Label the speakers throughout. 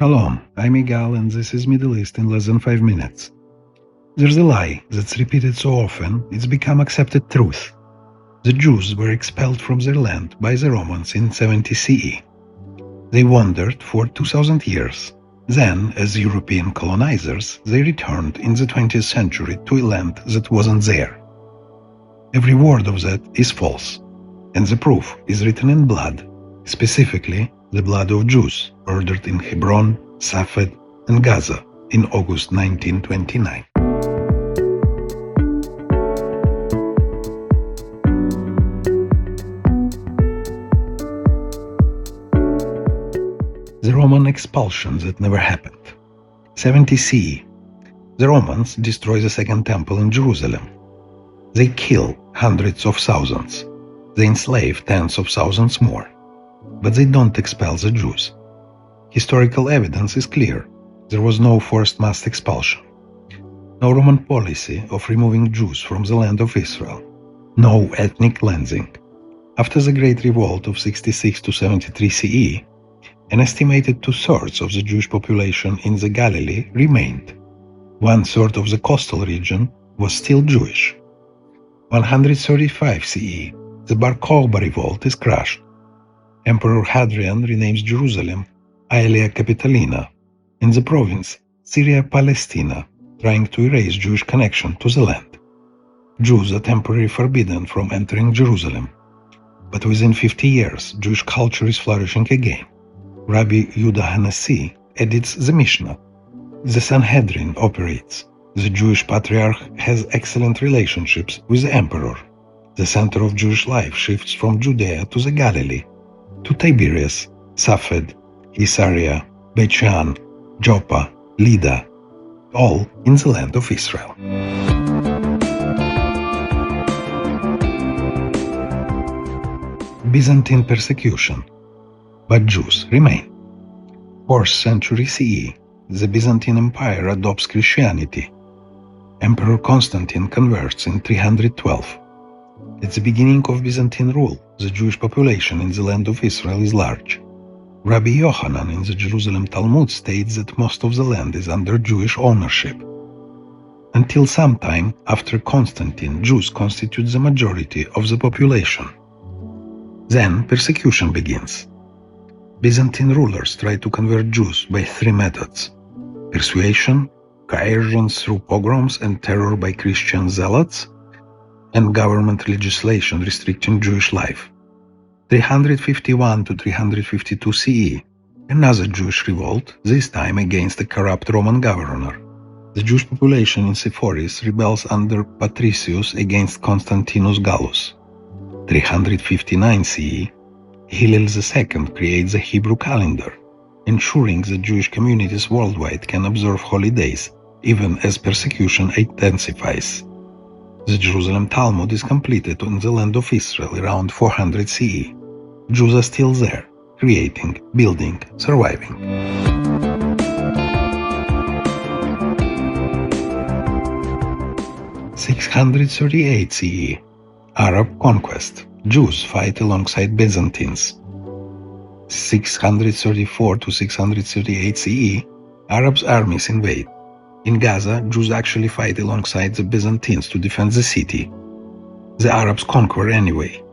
Speaker 1: Shalom, I'm Igal and this is Middle East in less than 5 minutes. There's a lie that's repeated so often it's become accepted truth. The Jews were expelled from their land by the Romans in 70 CE. They wandered for 2000 years. Then, as European colonizers, they returned in the 20th century to a land that wasn't there. Every word of that is false, and the proof is written in blood, specifically the blood of Jews murdered in Hebron, Safed, and Gaza in August 1929. The Roman expulsion that never happened. 70 CE. The Romans destroy the Second Temple in Jerusalem. They kill hundreds of thousands. They enslave tens of thousands more. But they don't expel the Jews. Historical evidence is clear. There was no forced mass expulsion. No Roman policy of removing Jews from the land of Israel. No ethnic cleansing. After the Great Revolt of 66 to 73 CE, an estimated 2/3 of the Jewish population in the Galilee remained. 1/3 of the coastal region was still Jewish. 135 CE, the Bar Kokhba revolt is crushed. Emperor Hadrian renames Jerusalem Aelia Capitolina, in the province Syria-Palestina, trying to erase Jewish connection to the land. Jews are temporarily forbidden from entering Jerusalem. But within 50 years, Jewish culture is flourishing again. Rabbi Yehuda Hanassi edits the Mishnah. The Sanhedrin operates. The Jewish patriarch has excellent relationships with the emperor. The center of Jewish life shifts from Judea to the Galilee, to Tiberias, Safed, Caesarea, Beit Shean, Joppa, Lydda, all in the land of Israel. Byzantine persecution. But Jews remain. 4th century CE, the Byzantine Empire adopts Christianity. Emperor Constantine converts in 312. At the beginning of Byzantine rule, the Jewish population in the land of Israel is large. Rabbi Yochanan in the Jerusalem Talmud states that most of the land is under Jewish ownership. Until some time after Constantine, Jews constitute the majority of the population. Then persecution begins. Byzantine rulers try to convert Jews by 3 methods: persuasion, coercion through pogroms and terror by Christian zealots, and government legislation restricting Jewish life. 351 to 352 CE, another Jewish revolt, this time against a corrupt Roman governor. The Jewish population in Sepphoris rebels under Patricius against Constantinus Gallus. 359 CE, Hillel II creates a Hebrew calendar, ensuring that Jewish communities worldwide can observe holidays, even as persecution intensifies. The Jerusalem Talmud is completed in the land of Israel around 400 CE. Jews are still there, creating, building, surviving. (638 CE) Arab conquest. Jews fight alongside Byzantines. 634 to 638 CE, Arabs' armies invade. In Gaza, Jews actually fight alongside the Byzantines to defend the city. The Arabs conquer anyway.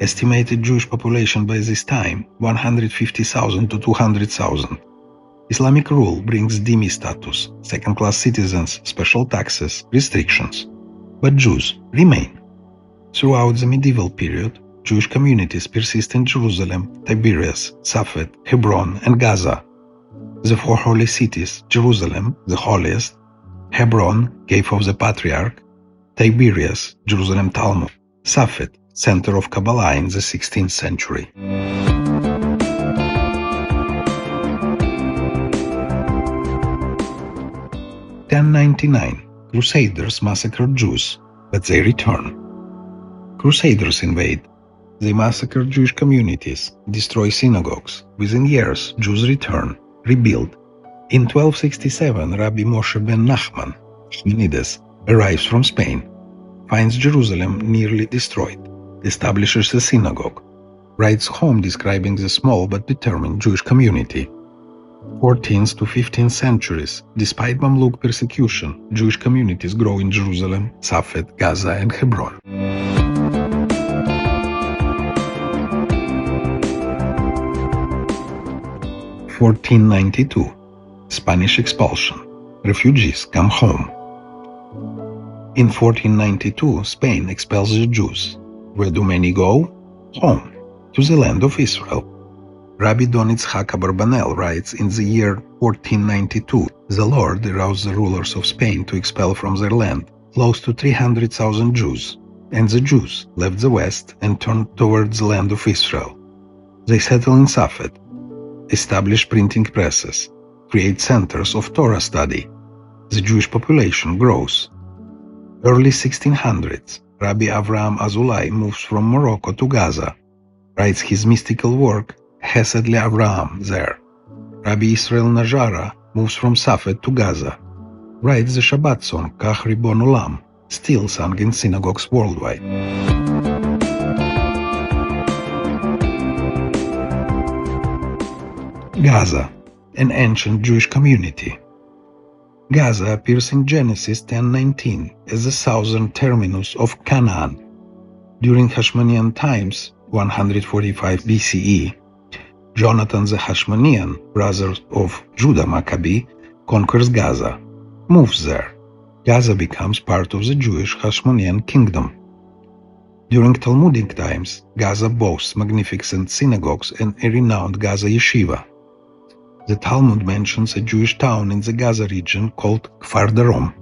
Speaker 1: Estimated Jewish population by this time, 150,000 to 200,000. Islamic rule brings dhimmi status, second-class citizens, special taxes, restrictions. But Jews remain. Throughout the medieval period, Jewish communities persist in Jerusalem, Tiberias, Safed, Hebron, and Gaza. The 4 holy cities, Jerusalem, the holiest, Hebron, cave of the Patriarch, Tiberias, Jerusalem Talmud, Safed, center of Kabbalah in the 16th century. (1099) Crusaders massacre Jews, but they return. Crusaders invade. They massacre Jewish communities, destroy synagogues. Within years, Jews return, rebuild. In 1267, Rabbi Moshe ben Nachman, Shminides, arrives from Spain, finds Jerusalem nearly destroyed, establishes a synagogue, writes home describing the small but determined Jewish community. 14th to 15th centuries, despite Mamluk persecution, Jewish communities grow in Jerusalem, Safed, Gaza, and Hebron. 1492, Spanish expulsion. Refugees come home. In 1492, Spain expels the Jews. Where do many go? Home, to the land of Israel. Rabbi Don Yitzhak Abarbanel writes in the year 1492, the Lord aroused the rulers of Spain to expel from their land close to 300,000 Jews, and the Jews left the west and turned towards the land of Israel. They settle in Safed, establish printing presses, create centers of Torah study. The Jewish population grows. Early 1600s, Rabbi Avraham Azulai moves from Morocco to Gaza, writes his mystical work Hesed LeAvraham there. Rabbi Israel Najara moves from Safed to Gaza, writes the Shabbat song Kach Ribon Olam, still sung in synagogues worldwide. Gaza, an ancient Jewish community. Gaza appears in Genesis 10:19 as the southern terminus of Canaan. During Hashmonean times, 145 BCE, Jonathan the Hashmonean, brother of Judah Maccabee, conquers Gaza, moves there. Gaza becomes part of the Jewish Hashmonean kingdom. During Talmudic times, Gaza boasts magnificent synagogues and a renowned Gaza yeshiva. The Talmud mentions a Jewish town in the Gaza region called Kfar Darom.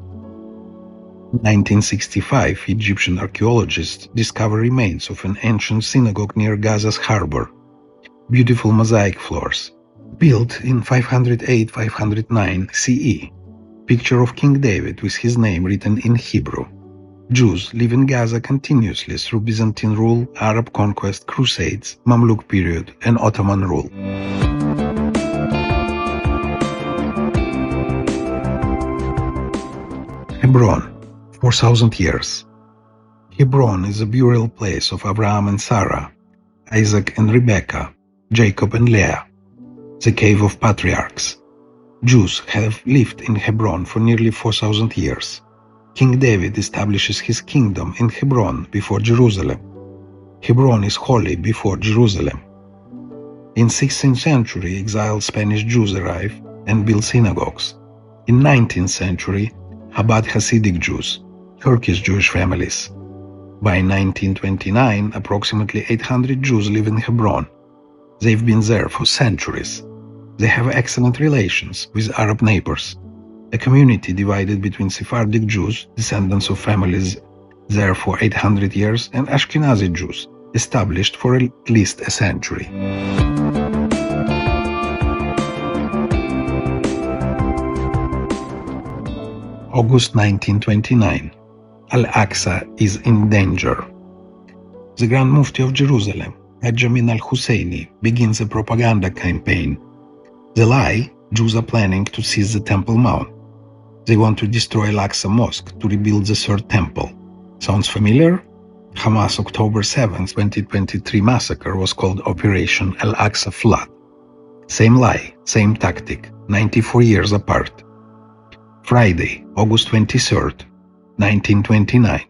Speaker 1: In 1965, Egyptian archaeologists discover remains of an ancient synagogue near Gaza's harbor. Beautiful mosaic floors, built in 508-509 CE. Picture of King David with his name written in Hebrew. Jews live in Gaza continuously through Byzantine rule, Arab conquest, Crusades, Mamluk period, and Ottoman rule. Hebron, 4,000 years. Hebron is the burial place of Abraham and Sarah, Isaac and Rebekah, Jacob and Leah, the cave of patriarchs. Jews have lived in Hebron for nearly 4,000 years. King David establishes his kingdom in Hebron before Jerusalem. Hebron is holy before Jerusalem. In 16th century, exiled Spanish Jews arrive and build synagogues. In 19th century, Chabad Hasidic Jews, Turkish Jewish families. By 1929, approximately 800 Jews live in Hebron. They've been there for centuries. They have excellent relations with Arab neighbors. A community divided between Sephardic Jews, descendants of families there for 800 years, and Ashkenazi Jews, established for at least a century. August 1929. Al-Aqsa is in danger. The Grand Mufti of Jerusalem, Hajj Amin al-Husseini, begins a propaganda campaign. The lie: Jews are planning to seize the Temple Mount. They want to destroy Al-Aqsa Mosque to rebuild the Third Temple. Sounds familiar? Hamas October 7, 2023 massacre was called Operation Al-Aqsa Flood. Same lie, same tactic, 94 years apart. Friday, August 23, 1929.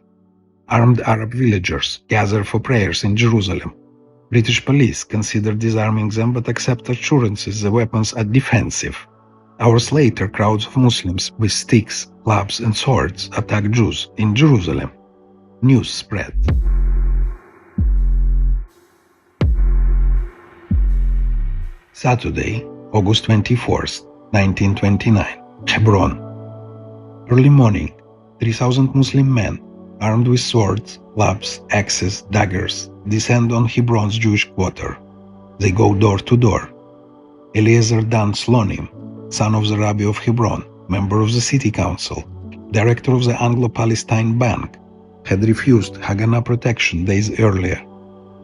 Speaker 1: Armed Arab villagers gather for prayers in Jerusalem. British police consider disarming them but accept assurances the weapons are defensive. Hours later, crowds of Muslims with sticks, clubs, and swords attack Jews in Jerusalem. News spread. Saturday, August 24, 1929. Hebron. Early morning, 3,000 Muslim men, armed with swords, clubs, axes, daggers, descend on Hebron's Jewish quarter. They go door to door. Eliezer Dan Slonim, son of the Rabbi of Hebron, member of the city council, director of the Anglo-Palestine Bank, had refused Haganah protection days earlier.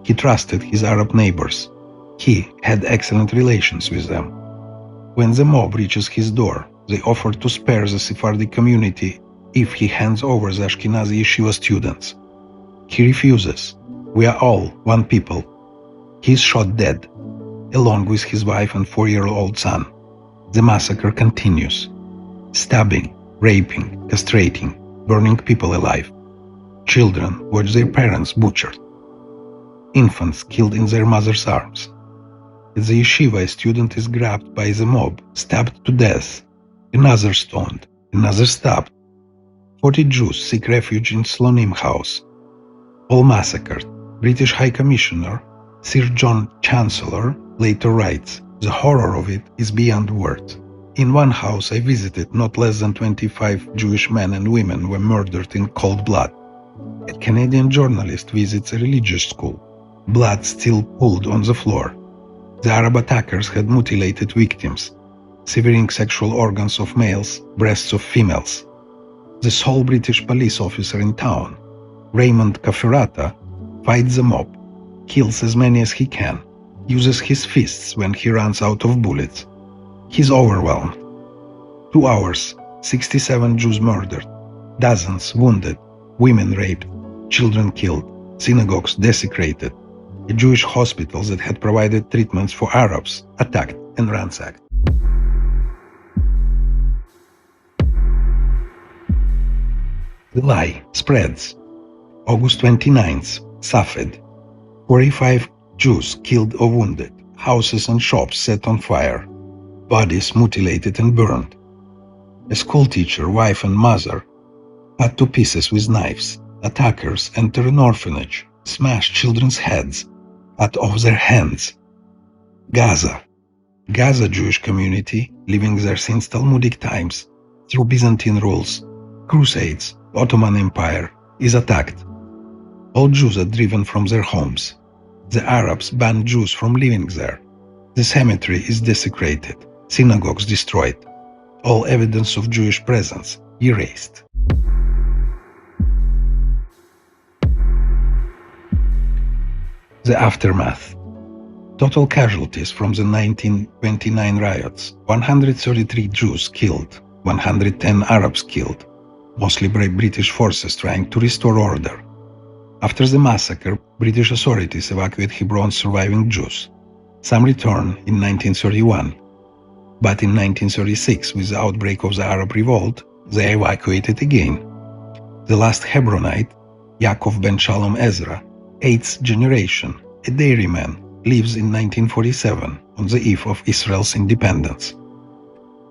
Speaker 1: He trusted his Arab neighbors. He had excellent relations with them. When the mob reaches his door, they offer to spare the Sephardic community if he hands over the Ashkenazi yeshiva students. He refuses. We are all one people. He is shot dead, along with his wife and 4-year-old son. The massacre continues. Stabbing, raping, castrating, burning people alive. Children watch their parents butchered. Infants killed in their mother's arms. At the yeshiva, a student is grabbed by the mob, stabbed to death. Another stoned, another stabbed. 40 Jews seek refuge in Slonim house. All massacred. British High Commissioner Sir John Chancellor later writes, "The horror of it is beyond words. In one house I visited, not less than 25 Jewish men and women were murdered in cold blood. A Canadian journalist visits a religious school. Blood still pooled on the floor. The Arab attackers had mutilated victims, severing sexual organs of males, breasts of females. The sole British police officer in town, Raymond Cafferata, fights the mob, kills as many as he can, uses his fists when he runs out of bullets. He's overwhelmed. 2 hours, 67 Jews murdered, dozens wounded, women raped, children killed, synagogues desecrated, a Jewish hospital that had provided treatments for Arabs attacked and ransacked." The lie spreads. August 29th, Safed. 45 Jews killed or wounded, houses and shops set on fire, bodies mutilated and burned. A schoolteacher, wife and mother, cut to pieces with knives. Attackers enter an orphanage, smash children's heads, cut off their hands. Gaza. Gaza Jewish community, living there since Talmudic times, through Byzantine rules, Crusades, Ottoman Empire, is attacked. All Jews are driven from their homes. The Arabs banned Jews from living there. The cemetery is desecrated, synagogues destroyed, all evidence of Jewish presence erased. The aftermath. Total casualties from the 1929 riots: 133 Jews killed, 110 Arabs killed, mostly by British forces trying to restore order. After the massacre, British authorities evacuated Hebron's surviving Jews. Some returned in 1931, but in 1936, with the outbreak of the Arab Revolt, they evacuated again. The last Hebronite, Yaakov ben Shalom Ezra, 8th generation, a dairyman, lives in 1947 on the eve of Israel's independence.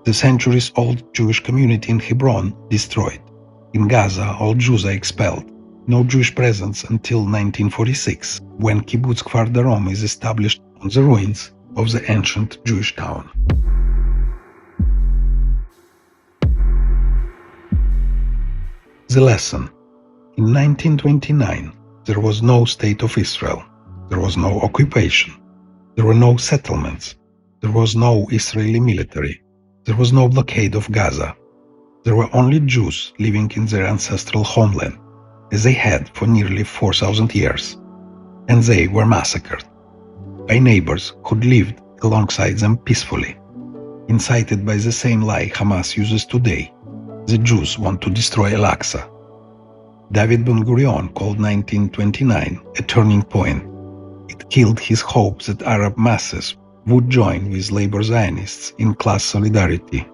Speaker 1: The centuries-old Jewish community in Hebron destroyed. In Gaza, all Jews are expelled. No Jewish presence until 1946, when Kibbutz Kfar Darom is established on the ruins of the ancient Jewish town. The lesson. In 1929, there was no state of Israel. There was no occupation. There were no settlements. There was no Israeli military. There was no blockade of Gaza. There were only Jews living in their ancestral homeland, as they had for nearly 4,000 years. And they were massacred by neighbors who lived alongside them peacefully. Incited by the same lie Hamas uses today, the Jews want to destroy Al-Aqsa. David Ben-Gurion called 1929 a turning point. It killed his hope that Arab masses would join with labor Zionists in class solidarity.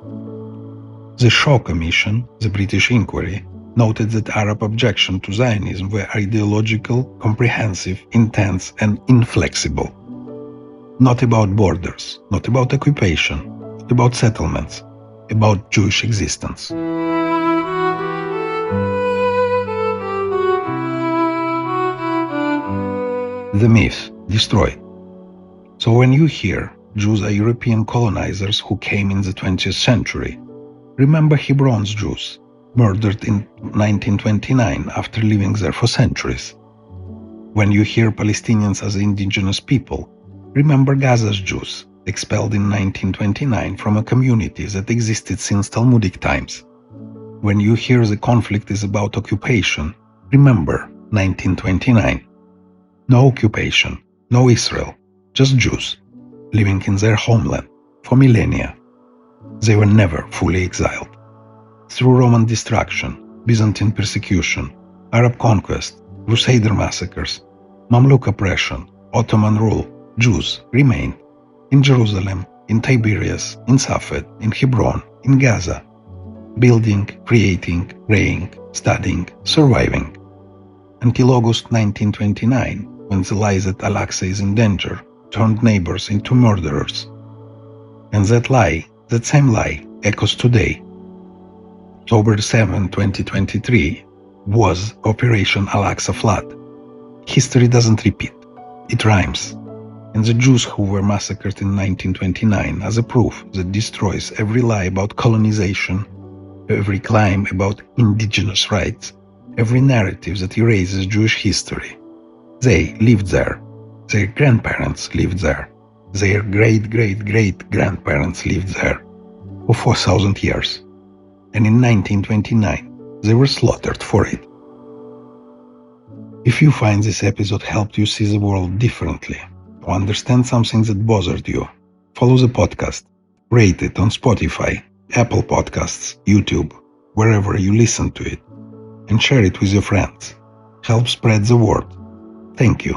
Speaker 1: The Shaw Commission, the British inquiry, noted that Arab objections to Zionism were ideological, comprehensive, intense, and inflexible. Not about borders, not about occupation, not about settlements, about Jewish existence. The myth destroyed. So when you hear Jews are European colonizers who came in the 20th century, remember Hebron's Jews, murdered in 1929 after living there for centuries. When you hear Palestinians as indigenous people, remember Gaza's Jews, expelled in 1929 from a community that existed since Talmudic times. When you hear the conflict is about occupation, remember 1929. No occupation, no Israel, just Jews, living in their homeland for millennia. They were never fully exiled. Through Roman destruction, Byzantine persecution, Arab conquest, Crusader massacres, Mamluk oppression, Ottoman rule, Jews remained in Jerusalem, in Tiberias, in Safed, in Hebron, in Gaza, building, creating, praying, studying, surviving, until August 1929, when the lies that Al-Aqsa is in danger turned neighbors into murderers. And that lie, that same lie, echoes today. October 7, 2023, was Operation Al-Aqsa Flood. History doesn't repeat, it rhymes. And the Jews who were massacred in 1929 as a proof that destroys every lie about colonization, every claim about indigenous rights, every narrative that erases Jewish history. They lived there. Their grandparents lived there. Their great-great-great-grandparents lived there for 4,000 years. And in 1929, they were slaughtered for it. If you find this episode helped you see the world differently, or understand something that bothered you, follow the podcast, rate it on Spotify, Apple Podcasts, YouTube, wherever you listen to it, and share it with your friends. Help spread the word. Thank you.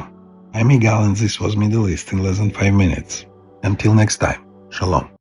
Speaker 1: I'm Igal, and this was Middle East in less than 5 minutes. Until next time, Shalom.